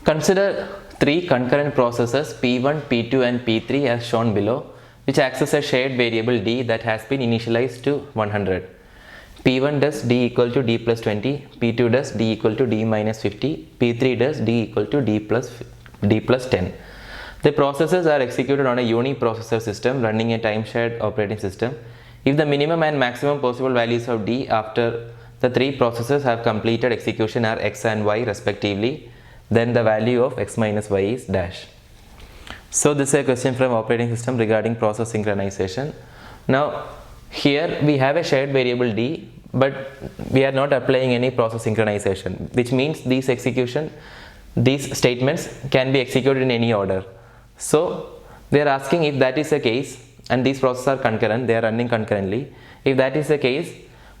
Consider three concurrent processes P1, P2 and P3 as shown below, which access a shared variable d that has been initialized to 100. P1 does d equal to d plus 20, P2 does d equal to d minus 50, P3 does d equal to d plus 10. The processes are executed on a uniprocessor system running a time-shared operating system. If the minimum and maximum possible values of d after the three processes have completed execution are x and y respectively, then the value of x minus y is dash. So this is a question from operating system regarding process synchronization. Now here we have a shared variable d, but we are not applying any process synchronization, which means these statements can be executed in any order. So they are asking if that is the case and these processes are concurrent, they are running concurrently. If that is the case,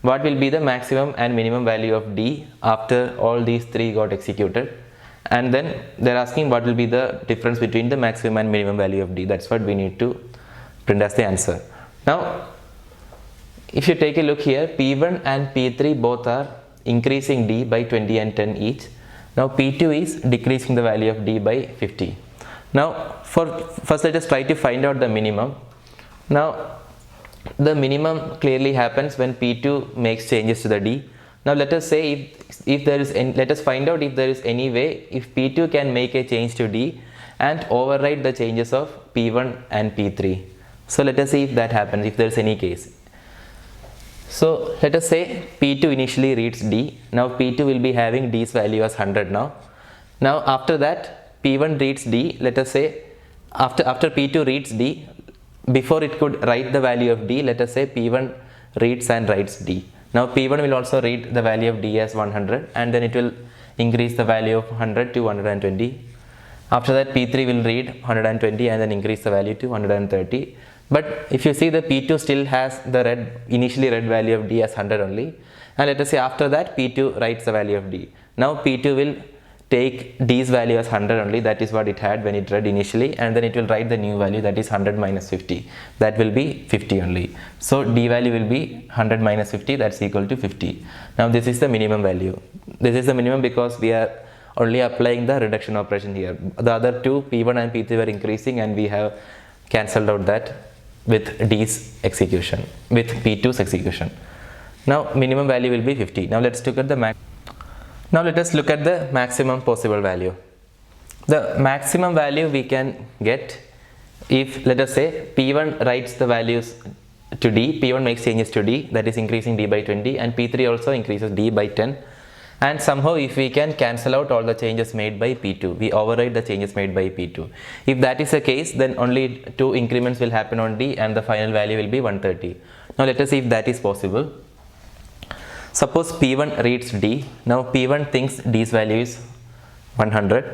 what will be the maximum and minimum value of d after all these three got executed? And then they are asking what will be the difference between the maximum and minimum value of d. That's what we need to print as the answer. Now if you take a look here, P1 and P3 both are increasing d by 20 and 10 each. Now P2 is decreasing the value of d by 50. Now first let us try to find out the minimum. Now the minimum clearly happens when P2 makes changes to the d. Now let us say let us find out if there is any way if P2 can make a change to d and override the changes of P1 and P3. So let us see if that happens, if there is any case. So let us say P2 initially reads d. Now P2 will be having d's value as 100 now. Now after that P1 reads d. Let us say after P2 reads d, before it could write the value of d, let us say P1 reads and writes d. Now P1 will also read the value of d as 100 and then it will increase the value of 100 to 120. After that P3 will read 120 and then increase the value to 130. But if you see, the P2 still has the initially read value of d as 100 only, and let us say after that P2 writes the value of d. Now P2 will take d's value as 100 only, that is what it had when it read initially, and then it will write the new value, that is 100 minus 50, that will be 50 only. So d value will be 100 minus 50, that's equal to 50. Now this is the minimum value. This is the minimum because we are only applying the reduction operation here. The other two, P1 and P3, were increasing and we have cancelled out that with d's execution, with P2's execution. Now minimum value will be 50. Now let's look at the max. Now let us look at the maximum possible value. The maximum value we can get if, let us say, P1 writes the values to d, P1 makes changes to d, that is increasing d by 20, and P3 also increases d by 10. And somehow if we can cancel out all the changes made by P2, we override the changes made by P2. If that is the case, then only two increments will happen on d and the final value will be 130. Now let us see if that is possible. Suppose P1 reads d. Now P1 thinks d's value is 100.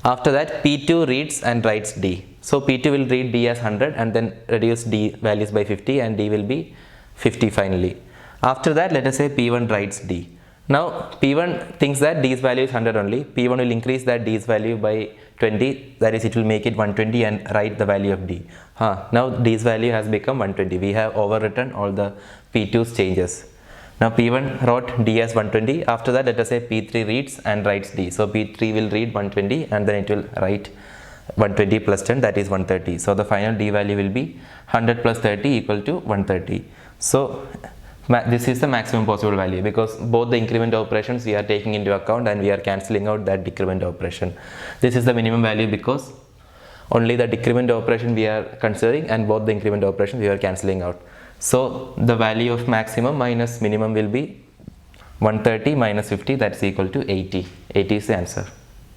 After that P2 reads and writes d. So P2 will read d as 100 and then reduce d values by 50 and d will be 50 finally. After that let us say P1 writes d. Now P1 thinks that d's value is 100 only. P1 will increase that d's value by 20, that is it will make it 120 and write the value of d. Now d's value has become 120. We have overwritten all the P2's changes. Now P1 wrote d as 120. After that let us say P3 reads and writes d. So P3 will read 120 and then it will write 120 plus 10, that is 130. So the final d value will be 100 plus 30 equal to 130. So this is the maximum possible value because both the increment operations we are taking into account and we are cancelling out that decrement operation. This is the minimum value because only the decrement operation we are considering and both the increment operations we are cancelling out. So the value of maximum minus minimum will be 130 minus 50, that's equal to 80. 80 is the answer.